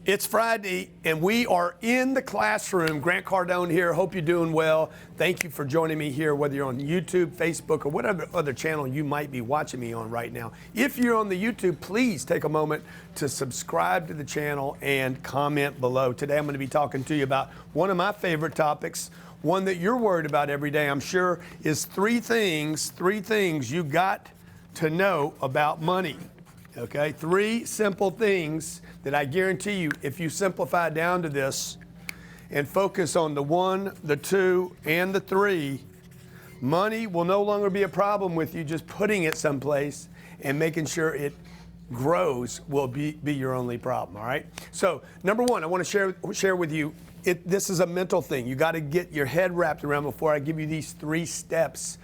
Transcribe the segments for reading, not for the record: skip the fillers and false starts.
It's Friday, and we are in the classroom. Grant Cardone here. Hope you're doing well. Thank you for joining me here, whether you're on YouTube, Facebook, or whatever other channel you might be watching me on right now. If you're on the YouTube, please take a moment to subscribe to the channel and comment below. Today, I'm going to be talking to you about one of my favorite topics, one that you're worried about every day, I'm sure, is three things you got to know about money. Okay, three simple things that I guarantee you, if you simplify down to this and focus on the one, the two, and the three, money will no longer be a problem with you. Just putting it someplace and making sure it grows will be your only problem, all right? So, number one, I want to share with you, this is a mental thing. You got to get your head wrapped around before I give you these three steps.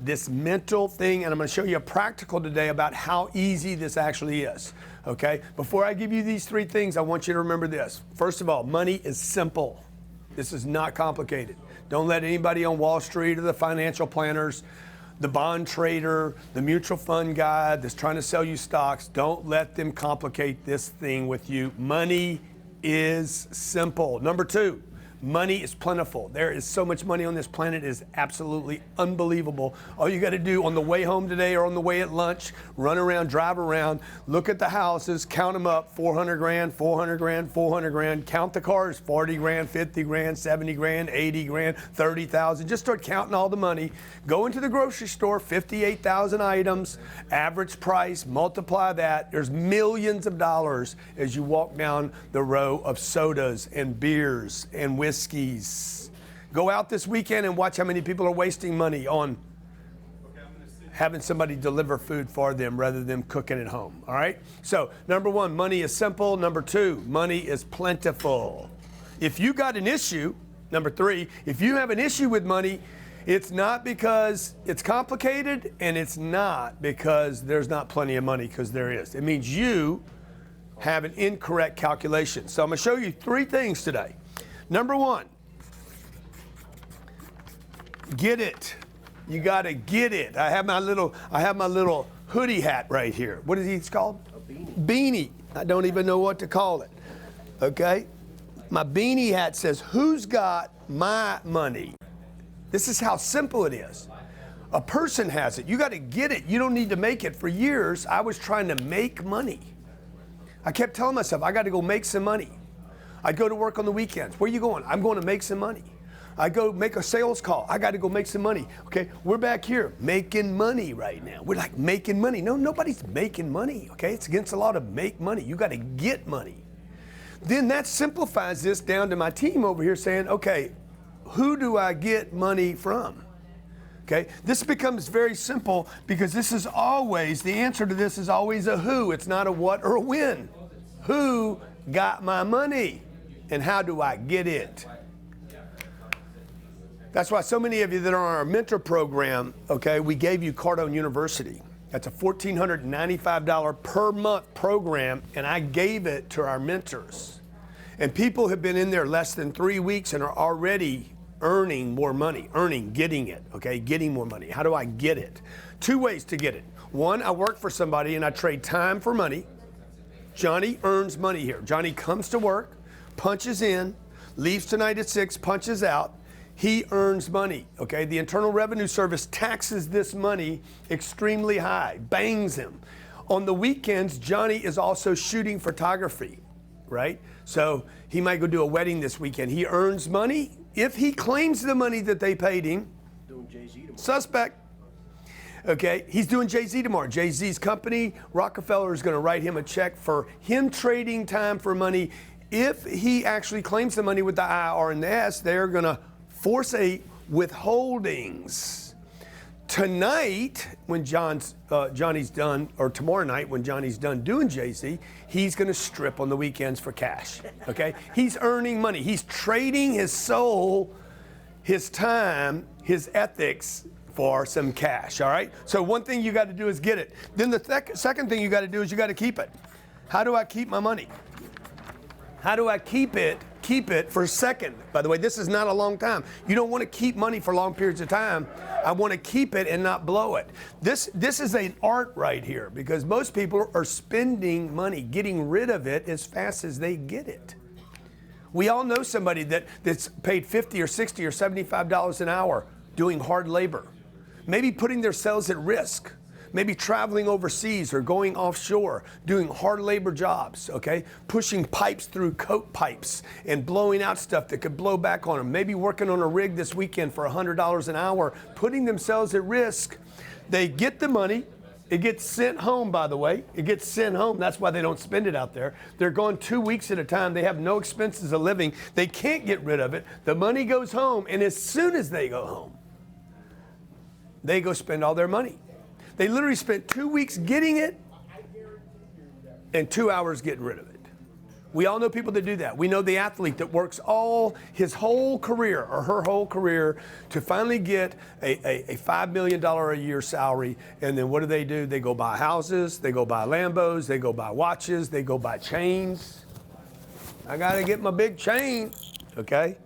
This mental thing, and I'm going to show you a practical today about how easy this actually is, okay? Before I give you these three things, I want you to remember this. First of all, money is simple. This is not complicated. Don't let anybody on Wall Street or the financial planners, the bond trader, the mutual fund guy that's trying to sell you stocks, don't let them complicate this thing with you. Money is simple. Number two, money is plentiful. There is so much money on this planet, it is absolutely unbelievable. All you got to do on the way home today or on the way at lunch, run around, drive around, look at the houses, count them up, 400 grand, 400 grand, 400 grand, count the cars, 40 grand, 50 grand, 70 grand, 80 grand, 30,000. Just start counting all the money. Go into the grocery store, 58,000 items, average price, multiply that. There's millions of dollars as you walk down the row of sodas and beers and whiskeys. Go out this weekend and watch how many people are wasting money on having somebody deliver food for them rather than cooking at home, all right? So, number one, money is simple. Number two, money is plentiful. If you got an issue, number three, if you have an issue with money, it's not because it's complicated, and it's not because there's not plenty of money, because there is. It means you have an incorrect calculation. So I'm going to show you three things today. Number one, get it. You got to get it. I have my little hoodie hat right here. What is it called? A beanie. Beanie. I don't even know what to call it. Okay? My beanie hat says, "Who's got my money?" This is how simple it is. A person has it. You got to get it. You don't need to make it. For years, I was trying to make money. I kept telling myself, I got to go make some money. I'd go to work on the weekends. Where are you going? I'm going to make some money. I go make a sales call. I got to go make some money. Okay, we're back here making money right now. We're like making money. No, nobody's making money. Okay, it's against the law to make money. You got to get money. Then that simplifies this down to my team over here saying, okay, who do I get money from? Okay, this becomes very simple because this is always, the answer to this is always a who. It's not a what or a when. Who got my money? And how do I get it? That's why so many of you that are on our mentor program, okay, we gave you Cardone University. That's a $1,495 per month program, and I gave it to our mentors. And people have been in there less than 3 weeks and are already earning more money, getting it, okay, getting more money. How do I get it? Two ways to get it. One, I work for somebody and I trade time for money. Johnny earns money here. Johnny comes to work, punches in, leaves tonight at 6, punches out. He earns money, okay? The Internal Revenue Service taxes this money extremely high, bangs him. On the weekends, Johnny is also shooting photography, right? So he might go do a wedding this weekend. He earns money. If he claims the money that they paid him, doing Jay-Z tomorrow. Suspect. Okay, he's doing Jay-Z tomorrow. Jay-Z's company, Rockefeller, is going to write him a check for him trading time for money. If he actually claims the money with the IR and the S, they're going to force a withholdings. Tonight, when Johnny's done, or tomorrow night when Johnny's done doing Jay-Z, he's going to strip on the weekends for cash. Okay, he's earning money. He's trading his soul, his time, his ethics for some cash, all right? So one thing you got to do is get it. Then the second thing you got to do is you got to keep it. How do I keep my money? How do I keep it keep it for a second. By the way, this is not a long time. You don't want to keep money for long periods of time. I want to keep it and not blow it. This is an art right here, because most people are spending money, getting rid of it as fast as they get it. We all know somebody that's paid $50 or $60 or $75 an hour doing hard labor, maybe putting themselves at risk. Maybe traveling overseas or going offshore, doing hard labor jobs, okay? Pushing pipes through coke pipes and blowing out stuff that could blow back on them. Maybe working on a rig this weekend for $100 an hour, putting themselves at risk. They get the money. It gets sent home, by the way. It gets sent home. That's why they don't spend it out there. They're gone 2 weeks at a time. They have no expenses of living. They can't get rid of it. The money goes home, and as soon as they go home, they go spend all their money. They literally spent 2 weeks getting it and 2 hours getting rid of it. We all know people that do that. We know the athlete that works his whole career or her whole career to finally get a $5 million a year salary. And then what do? They go buy houses, they go buy Lambos, they go buy watches, they go buy chains. I got to get my big chain, okay?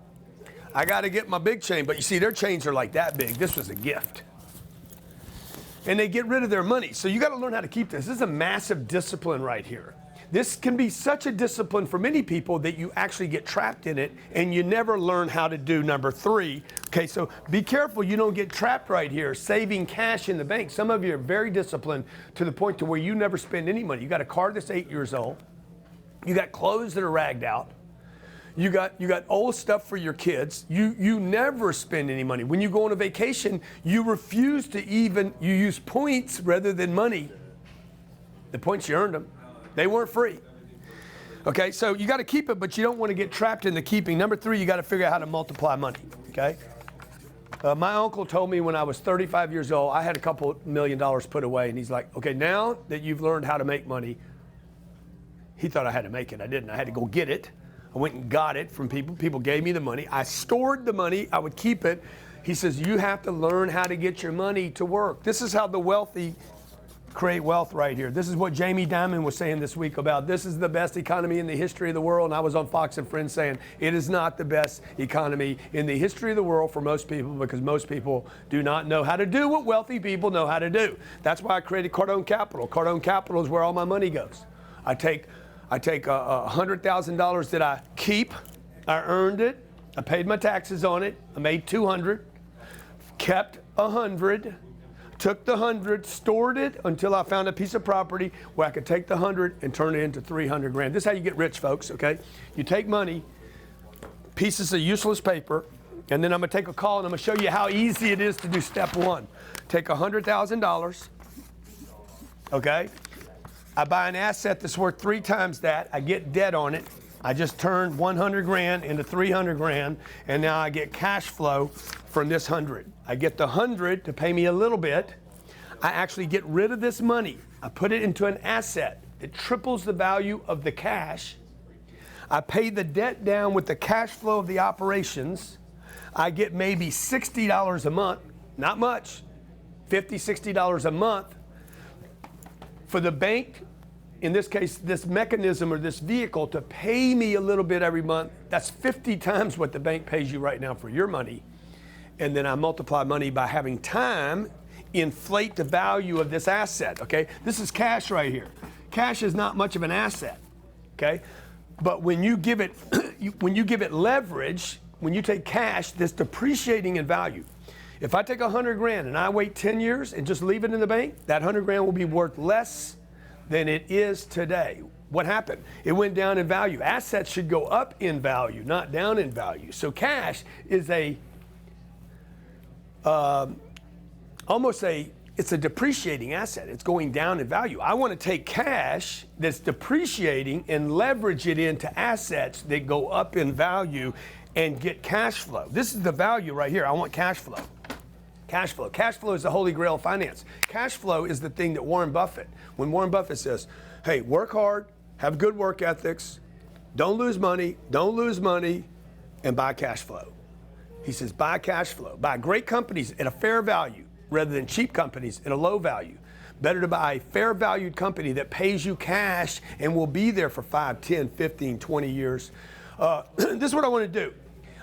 I got to get my big chain. But you see, their chains are like that big. This was a gift. And they get rid of their money. So you got to learn how to keep this. This is a massive discipline right here. This can be such a discipline for many people that you actually get trapped in it and you never learn how to do number 3. Okay, so be careful you don't get trapped right here, saving cash in the bank. Some of you are very disciplined to the point to where you never spend any money. You got a car that's 8 years old. You got clothes that are ragged out. You got old stuff for your kids. You never spend any money. When you go on a vacation, you refuse to you use points rather than money. The points you earned them. They weren't free. Okay, so you got to keep it, but you don't want to get trapped in the keeping. Number 3, you got to figure out how to multiply money, okay? My uncle told me when I was 35 years old, I had a couple $1 million put away, and he's like, okay, now that you've learned how to make money, he thought I had to make it. I didn't. I had to go get it. I went and got it from people. People gave me the money. I stored the money. I would keep it. He says, you have to learn how to get your money to work. This is how the wealthy create wealth right here. This is what Jamie Dimon was saying this week about this is the best economy in the history of the world. And I was on Fox and Friends saying it is not the best economy in the history of the world for most people, because most people do not know how to do what wealthy people know how to do. That's why I created Cardone Capital. Cardone Capital is where all my money goes. I take $100,000 that I keep. I earned it. I paid my taxes on it. I made $200. Kept $100. Took the $100, stored it until I found a piece of property where I could take the $100 and turn it into $300 grand. This is how you get rich, folks, okay? You take money, pieces of useless paper, and then I'm going to take a call and I'm going to show you how easy it is to do step 1. Take $100,000, okay? I buy an asset that's worth 3 times that. I get debt on it. I just turned 100 grand into 300 grand, and now I get cash flow from this 100. I get the 100 to pay me a little bit. I actually get rid of this money. I put it into an asset. It triples the value of the cash. I pay the debt down with the cash flow of the operations. I get maybe $60 a month, not much, $50, $60 a month. For the bank, in this case, this mechanism or this vehicle to pay me a little bit every month, that's 50 times what the bank pays you right now for your money. And then I multiply money by having time inflate the value of this asset, okay? This is cash right here. Cash is not much of an asset, okay? But when you give it, when you give it leverage, when you take cash that's depreciating in value, if I take 100 grand and I wait 10 years and just leave it in the bank, that 100 grand will be worth less than it is today. What happened? It went down in value. Assets should go up in value, not down in value. So cash is it's a depreciating asset. It's going down in value. I want to take cash that's depreciating and leverage it into assets that go up in value and get cash flow. This is the value right here. I want cash flow. Cash flow. Cash flow is the holy grail of finance. Cash flow is the thing that when Warren Buffett says, hey, work hard, have good work ethics, don't lose money, and buy cash flow. He says, buy cash flow. Buy great companies at a fair value rather than cheap companies at a low value. Better to buy a fair valued company that pays you cash and will be there for 5, 10, 15, 20 years. This is what I want to do.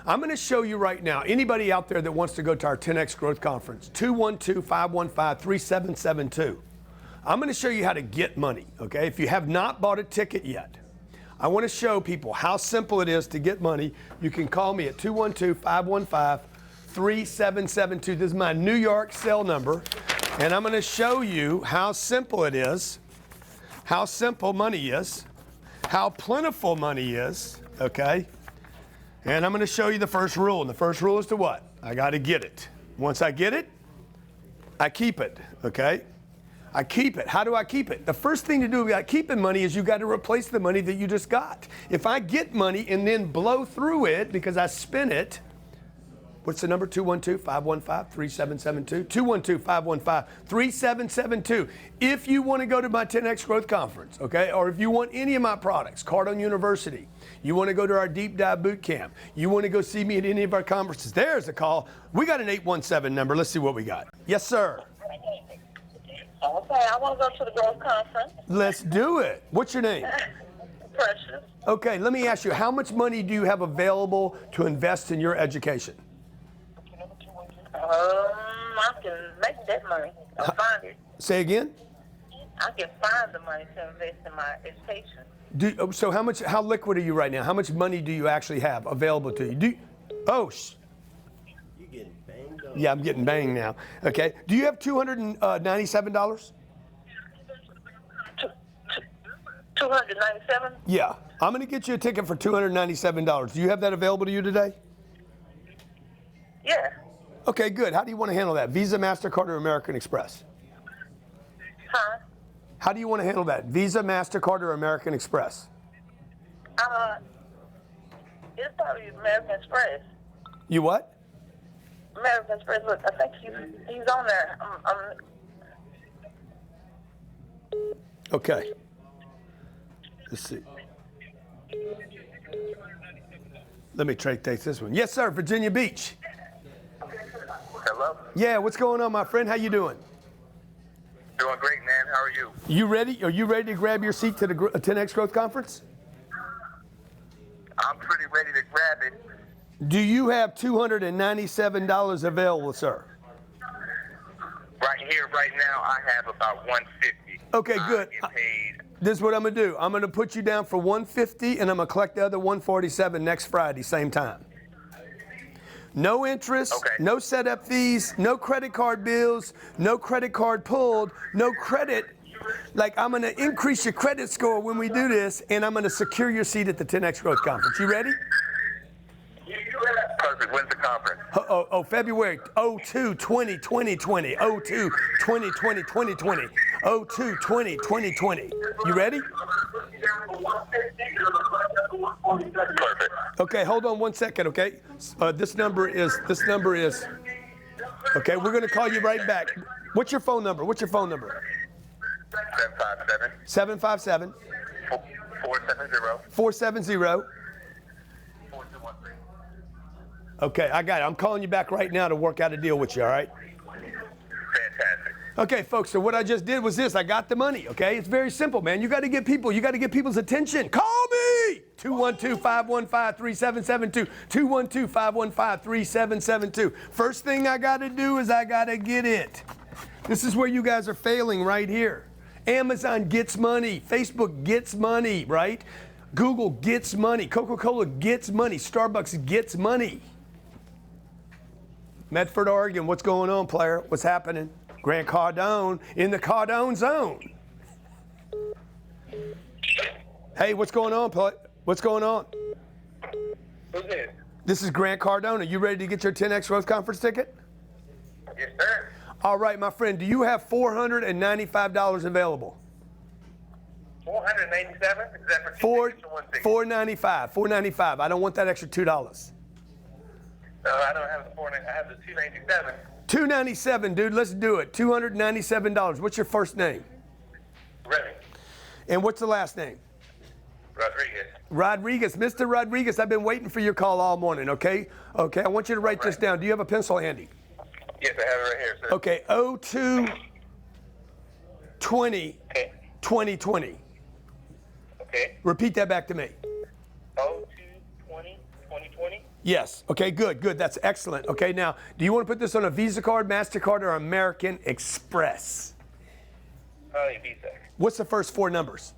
I'm going to show you right now, anybody out there that wants to go to our 10X Growth Conference, 212-515-3772. I'm going to show you how to get money, okay? If you have not bought a ticket yet, I want to show people how simple it is to get money. You can call me at 212-515-3772. This is my New York cell number, and I'm going to show you how simple it is, how simple money is, how plentiful money is, okay? And I'm going to show you the first rule, and the first rule is to what? I got to get it. Once I get it, I keep it, okay? I keep it. How do I keep it? The first thing to do about keeping money is you got to replace the money that you just got. If I get money and then blow through it because I spent it, what's the number? 212-515-3772. 212-515-3772. If you want to go to my 10X Growth Conference, okay, or if you want any of my products, Cardone University, you want to go to our Deep Dive Boot Camp, you want to go see me at any of our conferences, there's a call. We got an 817 number. Let's see what we got. Yes, sir. Okay, I want to go to the Growth Conference. Let's do it. What's your name? Precious. Okay, let me ask you, how much money do you have available to invest in your education? I can make that money. I'll find it. Say again? I can find the money to invest in my education. So how liquid are you right now? How much money do you actually have available to you? You're getting banged up. Yeah, I'm getting banged now. Okay. Do you have $297? 297? Yeah. I'm going to get you a ticket for $297. Do you have that available to you today? Yeah. Okay, good. How do you want to handle that? Visa, MasterCard, or American Express? Huh? How do you want to handle that? Visa, MasterCard, or American Express? It's probably American Express. You what? American Express. Look, I think he's on there. Okay. Let's see. Let me take this one. Yes, sir. Virginia Beach. Hello? Yeah, what's going on, my friend? How you doing? Doing great, man. How are you? You ready? Are you ready to grab your seat to the 10X Growth Conference? I'm pretty ready to grab it. Do you have $297 available, sir? Right here, right now, I have about 150. Okay, good. I get paid. This is what I'm going to do. I'm going to put you down for 150, and I'm going to collect the other 147 next Friday, same time. No interest, Okay. No setup fees, no credit card bills, no credit card pulled, no credit. Like, I'm going to increase your credit score when we do this, and I'm going to secure your seat at the 10X Growth Conference. You ready? Perfect. When's the conference? February 02-20-2020. 02-20-20-2020. 02-20-2020. You ready? Perfect. Okay, hold on one second, okay? This number is, okay, we're going to call you right back. What's your phone number? 757. 757. 470. 470. Okay, I got it. I'm calling you back right now to work out a deal with you, all right? Fantastic. Okay, folks, so what I just did was this. I got the money, okay? It's very simple, man. You got to get people's attention. Call me! 212-515-3772. 212-515-3772. First thing I got to do is I got to get it. This is where you guys are failing right here. Amazon gets money. Facebook gets money, right? Google gets money. Coca-Cola gets money. Starbucks gets money. Medford, Oregon, what's going on, player? What's happening? Grant Cardone in the Cardone Zone. Hey, what's going on, player? What's going on? Who's this? This is Grant Cardone. Are you ready to get your 10X Growth Conference ticket? Yes, sir. All right, my friend, do you have $495 available? 487? Is that for two tickets or one ticket? $495. I don't want that extra $2. No, I don't have the 490. I have the 297. $297, dude. Let's do it. $297. What's your first name? Remy. And what's the last name? Rodriguez. Mr. Rodriguez, I've been waiting for your call all morning, okay? Okay, I want you to write this down. Do you have a pencil handy? Yes, I have it right here, sir. Okay, 02-20-2020. Okay. Repeat that back to me. 02-20-20. Yes. Okay, good. That's excellent. Okay, now, do you want to put this on a Visa card, MasterCard, or American Express? Visa. What's the first 4 numbers?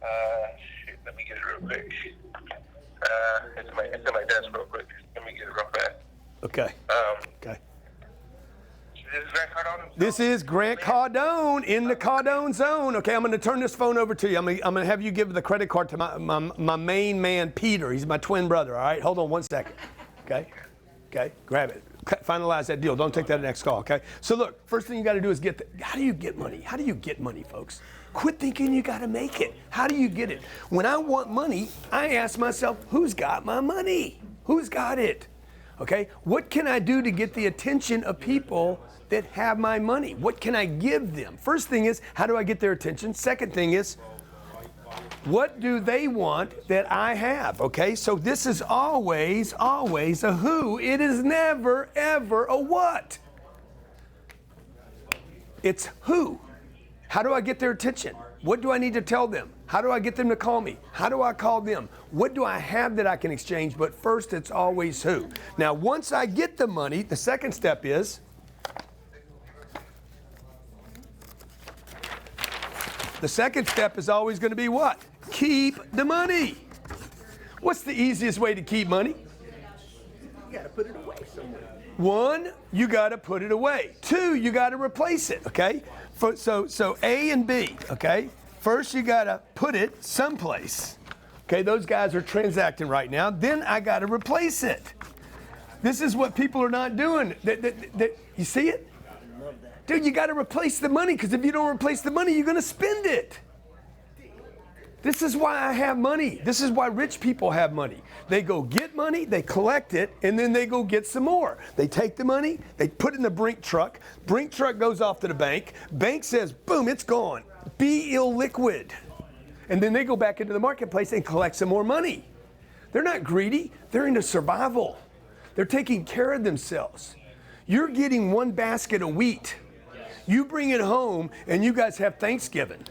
Let me get it real quick. It's in my desk real quick. Let me get it real fast. Okay. Okay. This is Grant Cardone? This is Grant Cardone in the Cardone Zone. Okay, I'm going to turn this phone over to you. I'm going to have you give the credit card to my main man, Peter. He's my twin brother, all right? Hold on 1 second. Okay? Okay, grab it. Finalize that deal. Don't take that next call, okay? So look, first thing you got to do is how do you get money? How do you get money, folks? Quit thinking you got to make it. How do you get it? When I want money, I ask myself, who's got my money? Who's got it? Okay, what can I do to get the attention of people that have my money? What can I give them? First thing is, how do I get their attention? Second thing is, what do they want that I have? Okay, so this is always a who. It is never, ever a what. It's who. How do I get their attention? What do I need to tell them? How do I get them to call me? How do I call them? What do I have that I can exchange? But first, it's always who. Now, once I get the money, the second step is, always going to be what? Keep the money. What's the easiest way to keep money? You got to put it away somewhere. 1, you got to put it away. 2, you got to replace it, okay? So A and B, okay? First, you got to put it someplace. Okay, those guys are transacting right now. Then I got to replace it. This is what people are not doing. You see it? Dude, you got to replace the money, because if you don't replace the money, you're going to spend it. This is why I have money. This is why rich people have money. They go get money, they collect it, and then they go get some more. They take the money, they put it in the Brink truck. Brink truck goes off to the bank. Bank says, boom, it's gone. Be illiquid. And then they go back into the marketplace and collect some more money. They're not greedy. They're into survival. They're taking care of themselves. You're getting 1 basket of wheat. You bring it home, and you guys have Thanksgiving.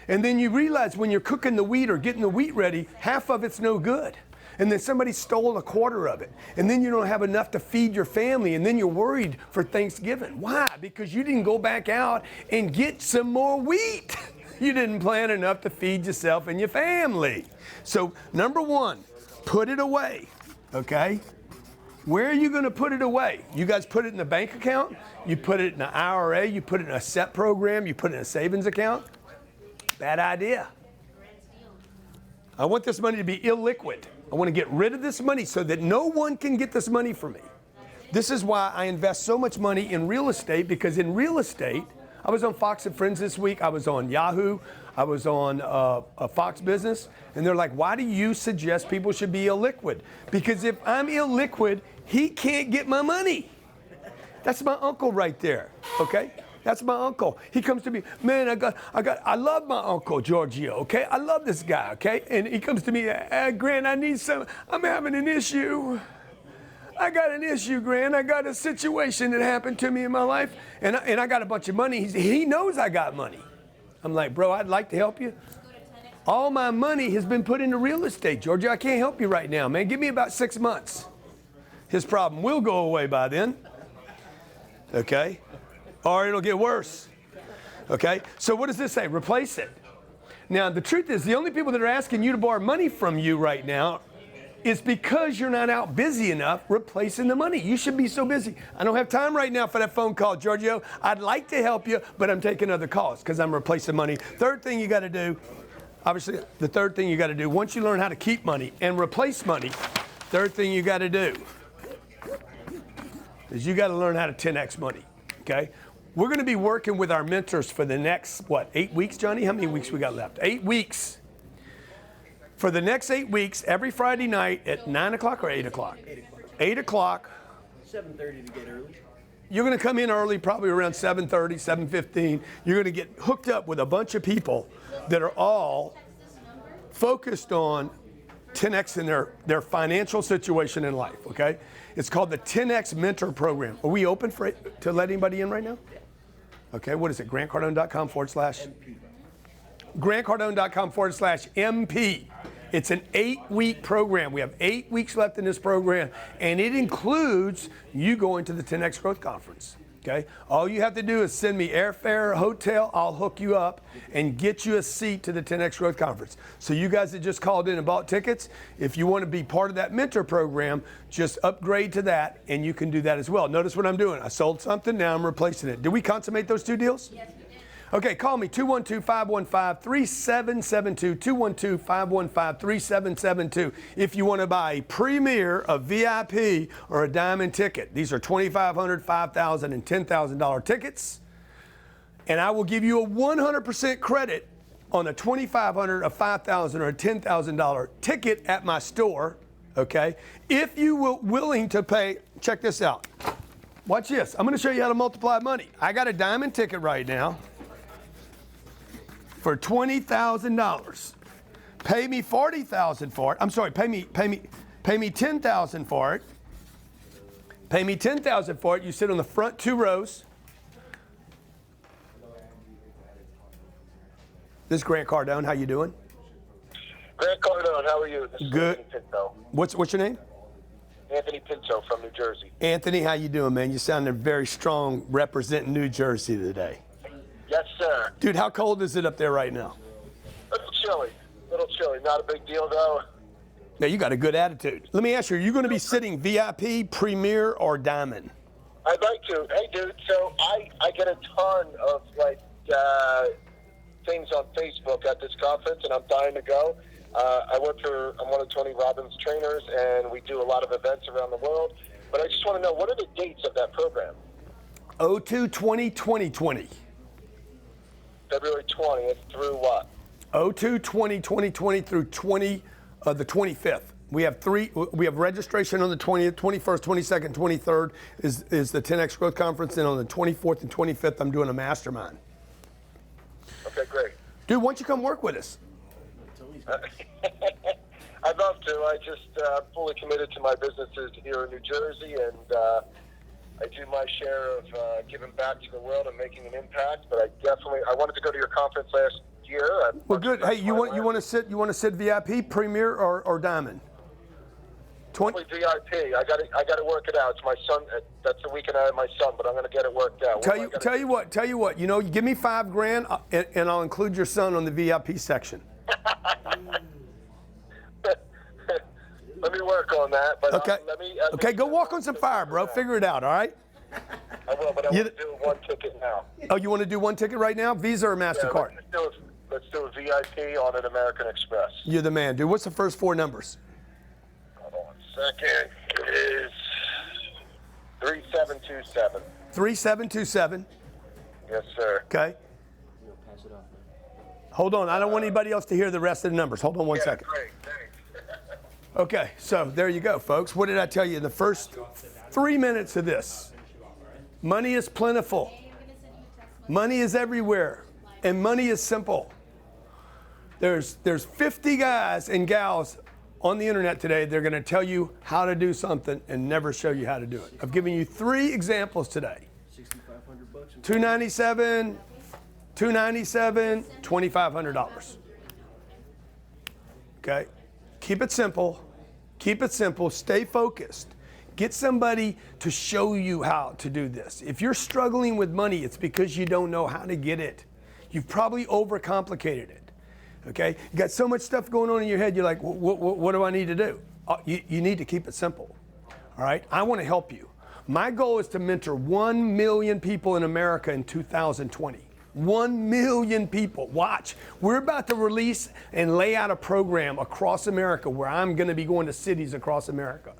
And then you realize when you're cooking the wheat or getting the wheat ready, half of it's no good. And then somebody stole 1/4 of it. And then you don't have enough to feed your family. And then you're worried for Thanksgiving. Why? Because you didn't go back out and get some more wheat. You didn't plan enough to feed yourself and your family. So number 1, put it away, okay? Where are you going to put it away? You guys put it in a bank account? You put it in an IRA? You put it in a SEP program? You put it in a savings account? Bad idea. I want this money to be illiquid. I want to get rid of this money so that no one can get this money from me. This is why I invest so much money in real estate, because in real estate, I was on Fox and Friends this week. I was on Yahoo. I was on Fox Business. And they're like, why do you suggest people should be illiquid? Because if I'm illiquid, he can't get my money. That's my uncle right there, okay? That's my uncle. He comes to me, man, I love my uncle Giorgio, okay? I love this guy, okay? And he comes to me, Grant, I'm having an issue. I got an issue, Grant. I got a situation that happened to me in my life, and I got a bunch of money. He knows I got money. I'm like, bro, I'd like to help you. All my money has been put into real estate, Giorgio. I can't help you right now, man. Give me about 6 months. His problem will go away by then, okay? Or it'll get worse, okay? So what does this say? Replace it. Now, the truth is, the only people that are asking you to borrow money from you right now is because you're not out busy enough replacing the money. You should be so busy. I don't have time right now for that phone call, Giorgio. I'd like to help you, but I'm taking other calls because I'm replacing money. Third thing you got to do, obviously, the third thing you got to do, once you learn how to keep money and replace money, third thing you got to do is you got to learn how to 10x money, okay? We're going to be working with our mentors for the next, 8 weeks, Johnny? How many weeks we got left? 8 weeks. For the next 8 weeks, every Friday night at 9 o'clock or 8 o'clock? 8 o'clock. 7:30 to get early. You're going to come in early, probably around 7:30, 7:15. You're going to get hooked up with a bunch of people that are all focused on 10X in their financial situation in life, okay? It's called the 10X Mentor Program. Are we open to let anybody in right now? Okay, what is it? GrantCardone.com/? MP. GrantCardone.com/MP. It's an 8-week program. We have 8 weeks left in this program, and it includes you going to the 10X Growth Conference. Okay? All you have to do is send me airfare, hotel, I'll hook you up and get you a seat to the 10X Growth Conference. So you guys that just called in and bought tickets, if you want to be part of that mentor program, just upgrade to that and you can do that as well. Notice what I'm doing. I sold something, now I'm replacing it. Did we consummate those 2 deals? Yes, we did. Okay, call me 212-515-3772, 212-515-3772 if you want to buy a Premier, a VIP, or a Diamond ticket. These are $2,500, $5,000, and $10,000 tickets. And I will give you a 100% credit on a $2,500, a $5,000, or a $10,000 ticket at my store, okay? If you were willing to pay, check this out. Watch this. I'm going to show you how to multiply money. I got a Diamond ticket right now for $20,000. Pay me $40,000 for it. I'm sorry, pay me $10,000 for it. Pay me $10,000 for it. You sit on the front 2 rows. This is Grant Cardone. How you doing? Grant Cardone, how are you? This is Good. Anthony Pinto. What's your name? Anthony Pinto from New Jersey. Anthony, how you doing, man? You sounded very strong representing New Jersey today. Yes, sir. Dude, how cold is it up there right now? A little chilly. Not a big deal, though. Now, you got a good attitude. Let me ask you, are you going to be sitting VIP, Premier, or Diamond? I'd like to. Hey, dude, so I get a ton of, things on Facebook at this conference, and I'm dying to go. I'm one of Tony Robbins' trainers, and we do a lot of events around the world. But I just want to know, what are the dates of that program? 02/20/2020. February 20th through what? 02/20/2020 through the 25th. We have registration on the 20th, 21st, 22nd, 23rd is the 10X Growth Conference, and on the 24th and 25th I'm doing a mastermind. Okay, great. Dude, why don't you come work with us? I'd love to. I just fully committed to my businesses here in New Jersey, and I do my share of giving back to the world and making an impact. But I wanted to go to your conference last year. Well, good. Hey, you want to sit VIP, Premier, or Diamond? Probably VIP. I got to work it out. It's my son. That's the weekend I have my son, but I'm going to get it worked out. Tell you what. You know, you give me $5,000, and I'll include your son on the VIP section. Let me work on that. But Okay. Okay, go walk on some fire, bro. Figure it out. All right. I will, but I want to do one ticket now. Oh, you want to do one ticket right now? Visa or MasterCard? Yeah, let's do a VIP on an American Express. You're the man, dude. What's the first 4 numbers? Hold on a second. It is 3727. 3727. Yes, sir. Okay. Hold on. I don't want anybody else to hear the rest of the numbers. Hold on one second. Great, thanks. Okay, so there you go, folks. What did I tell you in the first 3 minutes of this? Money is plentiful. Money is everywhere. And money is simple. There's 50 guys and gals on the internet today. They're going to tell you how to do something and never show you how to do it. I've given you 3 examples today. $297, $297, $2,500. Okay? Keep it simple. Keep it simple. Stay focused. Get somebody to show you how to do this. If you're struggling with money, it's because you don't know how to get it. You've probably overcomplicated it. Okay? You got so much stuff going on in your head, you're like, what do I need to do? You need to keep it simple. All right? I want to help you. My goal is to mentor 1 million people in America in 2020. 1 million people. Watch. We're about to release and lay out a program across America where I'm going to be going to cities across America.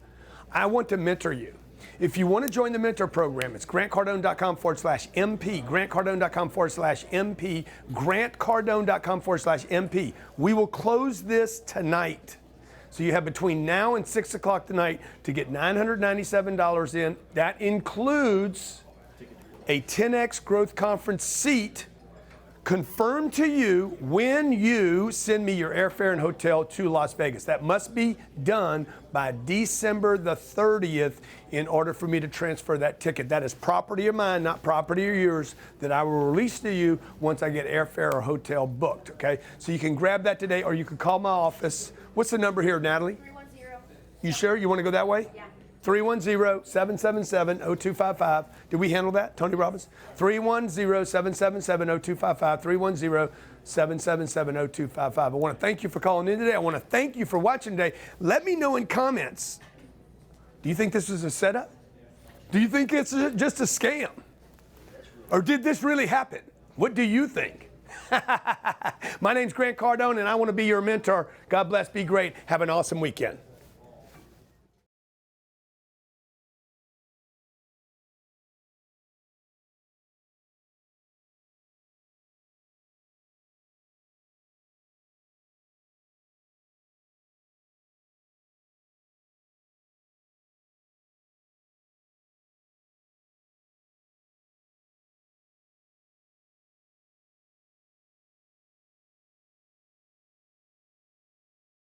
I want to mentor you. If you want to join the mentor program, it's grantcardone.com/MP, grantcardone.com/MP, grantcardone.com/MP. We will close this tonight. So you have between now and 6 o'clock tonight to get $997 in. That includes a 10X Growth Conference seat confirm to you when you send me your airfare and hotel to Las Vegas. That must be done by December the 30th in order for me to transfer that ticket. That is property of mine, not property of yours, that I will release to you once I get airfare or hotel booked, okay? So you can grab that today, or you can call my office. What's the number here, Natalie? 310. You sure? You want to go that way? Yeah. 310-777-0255. Did we handle that, Tony Robbins? 310-777-0255. 310-777-0255. I want to thank you for calling in today. I want to thank you for watching today. Let me know in comments, do you think this is a setup? Do you think it's just a scam? Or did this really happen? What do you think? My name's Grant Cardone, and I want to be your mentor. God bless. Be great. Have an awesome weekend.